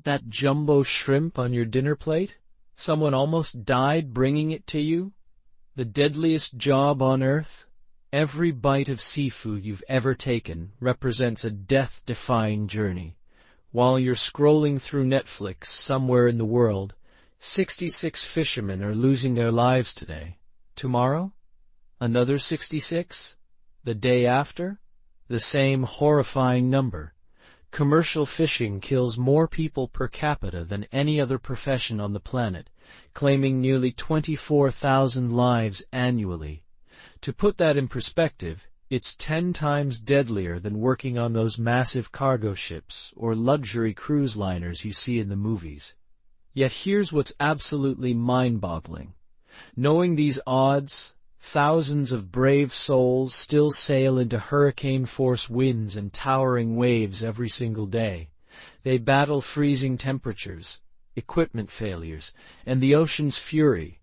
That jumbo shrimp on your dinner plate? Someone almost died bringing it to you? The deadliest job on earth? Every bite of seafood you've ever taken represents a death-defying journey. While you're scrolling through Netflix somewhere in the world, 66 fishermen are losing their lives today. Tomorrow? Another 66? The day after? The same horrifying number. Commercial fishing kills more people per capita than any other profession on the planet, claiming nearly 24,000 lives annually. To put that in perspective, it's 10 times deadlier than working on those massive cargo ships or luxury cruise liners you see in the movies. Yet here's what's absolutely mind-boggling. Knowing these odds, thousands of brave souls still sail into hurricane-force winds and towering waves every single day. They battle freezing temperatures, equipment failures, and the ocean's fury,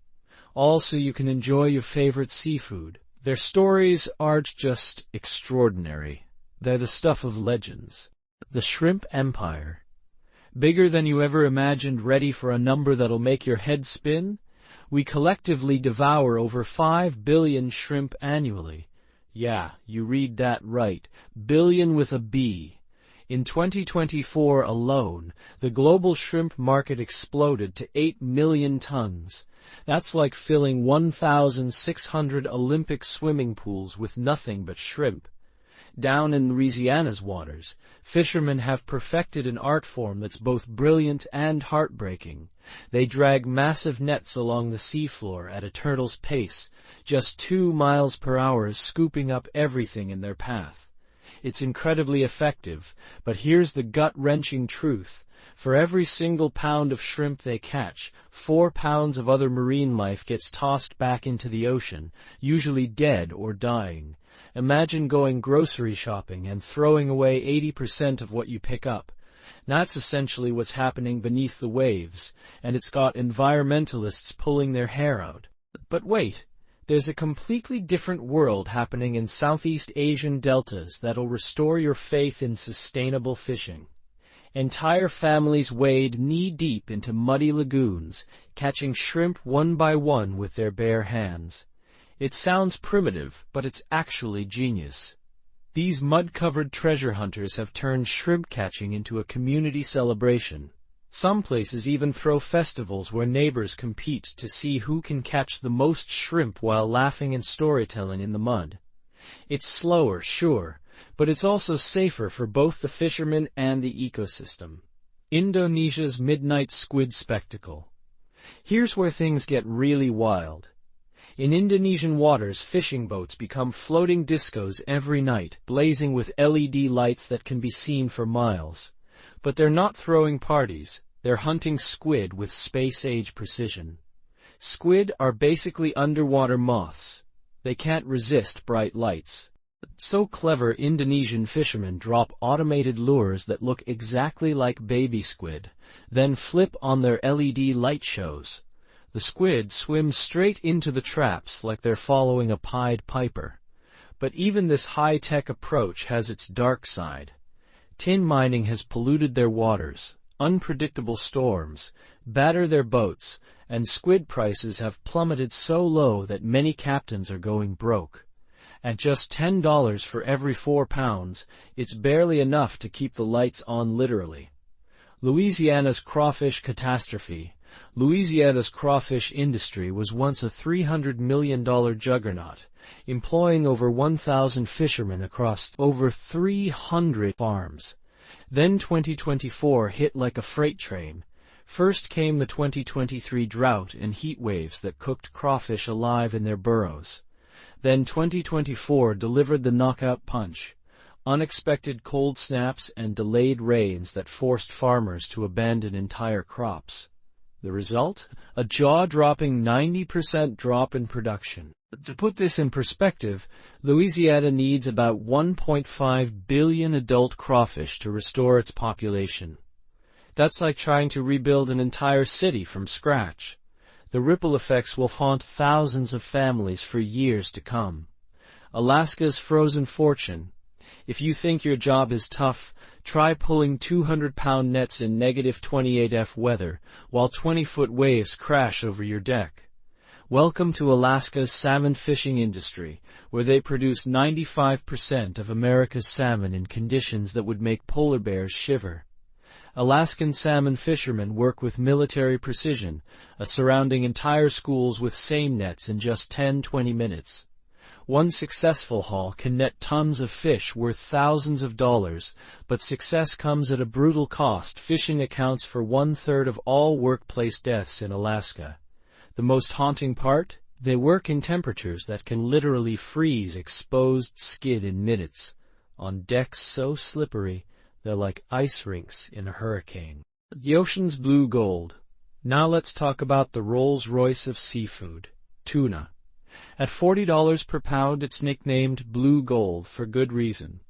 all so you can enjoy your favorite seafood. Their stories aren't just extraordinary. They're the stuff of legends. The shrimp empire. Bigger than you ever imagined, ready for a number that'll make your head spin? We collectively devour over 5 billion shrimp annually. Yeah, you read that right. Billion with a B. In 2024 alone, the global shrimp market exploded to 8 million tons. That's like filling 1,600 Olympic swimming pools with nothing but shrimp. Down in Louisiana's waters, fishermen have perfected an art form that's both brilliant and heartbreaking. They drag massive nets along the seafloor at a turtle's pace, just 2 miles per hour, scooping up everything in their path. It's incredibly effective, but here's the gut-wrenching truth. For every single pound of shrimp they catch, 4 pounds of other marine life gets tossed back into the ocean, usually dead or dying. Imagine going grocery shopping and throwing away 80% of what you pick up. That's essentially what's happening beneath the waves, and it's got environmentalists pulling their hair out. But wait, there's a completely different world happening in Southeast Asian deltas that'll restore your faith in sustainable fishing. Entire families wade knee-deep into muddy lagoons, catching shrimp one by one with their bare hands. It sounds primitive, but it's actually genius. These mud-covered treasure hunters have turned shrimp catching into a community celebration. Some places even throw festivals where neighbors compete to see who can catch the most shrimp while laughing and storytelling in the mud. It's slower, sure, but it's also safer for both the fishermen and the ecosystem. Indonesia's midnight squid spectacle. Here's where things get really wild. In Indonesian waters, fishing boats become floating discos every night, blazing with LED lights that can be seen for miles. But they're not throwing parties, they're hunting squid with space-age precision. Squid are basically underwater moths. They can't resist bright lights. So clever, Indonesian fishermen drop automated lures that look exactly like baby squid, then flip on their LED light shows. The squid swim straight into the traps like they're following a Pied Piper. But even this high-tech approach has its dark side. Tin mining has polluted their waters, unpredictable storms batter their boats, and squid prices have plummeted so low that many captains are going broke. At just $10 for every 4 pounds, it's barely enough to keep the lights on literally. Louisiana's crawfish catastrophe. Louisiana's crawfish industry was once a $300 million juggernaut, employing over 1,000 fishermen across over 300 farms. Then 2024 hit like a freight train. First came the 2023 drought and heat waves that cooked crawfish alive in their burrows. Then 2024 delivered the knockout punch. Unexpected cold snaps and delayed rains that forced farmers to abandon entire crops. The result? A jaw-dropping 90% drop in production. To put this in perspective, Louisiana needs about 1.5 billion adult crawfish to restore its population. That's like trying to rebuild an entire city from scratch. The ripple effects will haunt thousands of families for years to come. Alaska's frozen fortune. If you think your job is tough, try pulling 200-pound nets in -28°F weather while 20-foot waves crash over your deck. Welcome to Alaska's salmon fishing industry, where they produce 95% of America's salmon in conditions that would make polar bears shiver. Alaskan salmon fishermen work with military precision, surrounding entire schools with seine nets in just 10-20 minutes. One successful haul can net tons of fish worth thousands of dollars, but success comes at a brutal cost. Fishing accounts for 1/3 of all workplace deaths in Alaska. The most haunting part? They work in temperatures that can literally freeze exposed skin in minutes, on decks so slippery they're like ice rinks in a hurricane. The ocean's blue gold. Now let's talk about the Rolls-Royce of seafood, tuna. At $40 per pound, it's nicknamed blue gold for good reason.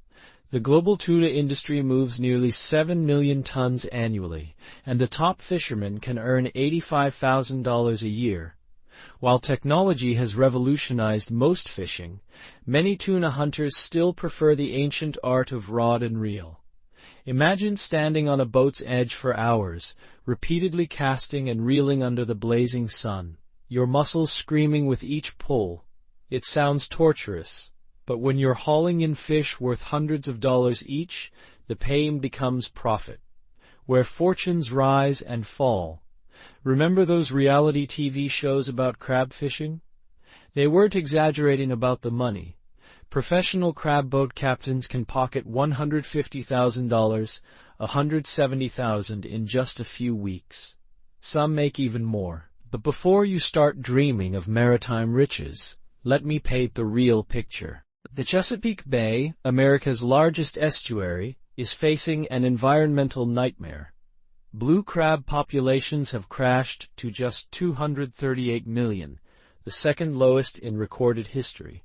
The global tuna industry moves nearly 7 million tons annually, and the top fishermen can earn $85,000 a year. While technology has revolutionized most fishing, many tuna hunters still prefer the ancient art of rod and reel. Imagine standing on a boat's edge for hours, repeatedly casting and reeling under the blazing sun, your muscles screaming with each pull. It sounds torturous. But when you're hauling in fish worth hundreds of dollars each, the pain becomes profit. Where fortunes rise and fall. Remember those reality TV shows about crab fishing? They weren't exaggerating about the money. Professional crab boat captains can pocket $150,000, $170,000 in just a few weeks. Some make even more. But before you start dreaming of maritime riches, let me paint the real picture. The Chesapeake Bay, America's largest estuary, is facing an environmental nightmare. Blue crab populations have crashed to just 238 million, the second lowest in recorded history.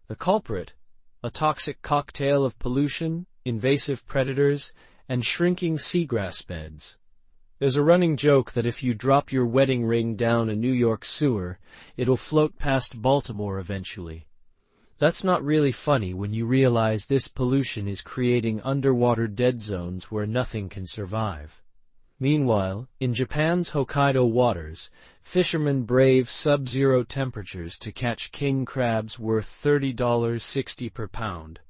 The culprit? A toxic cocktail of pollution, invasive predators, and shrinking seagrass beds. There's a running joke that if you drop your wedding ring down a New York sewer, it'll float past Baltimore eventually. That's not really funny when you realize this pollution is creating underwater dead zones where nothing can survive. Meanwhile, in Japan's Hokkaido waters, fishermen brave sub-zero temperatures to catch king crabs worth $30.60 per pound.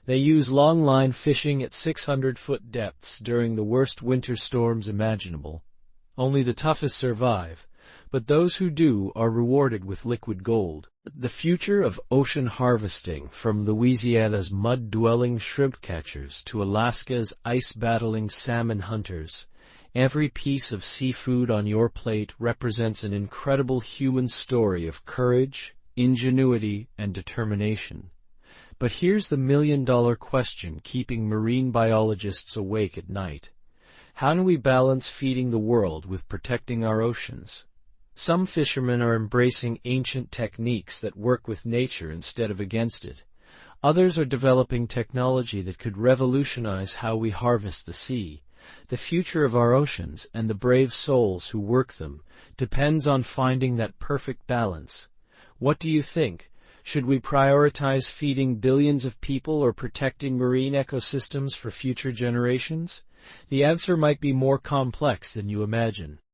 They use long-line fishing at 600-foot depths during the worst winter storms imaginable. Only the toughest survive, but those who do are rewarded with liquid gold. The future of ocean harvesting, from Louisiana's mud-dwelling shrimp catchers to Alaska's ice-battling salmon hunters. Every piece of seafood on your plate represents an incredible human story of courage, ingenuity, and determination. But here's the million-dollar question keeping marine biologists awake at night. How do we balance feeding the world with protecting our oceans? Some fishermen are embracing ancient techniques that work with nature instead of against it. Others are developing technology that could revolutionize how we harvest the sea. The future of our oceans, and the brave souls who work them, depends on finding that perfect balance. What do you think? Should we prioritize feeding billions of people or protecting marine ecosystems for future generations? The answer might be more complex than you imagine.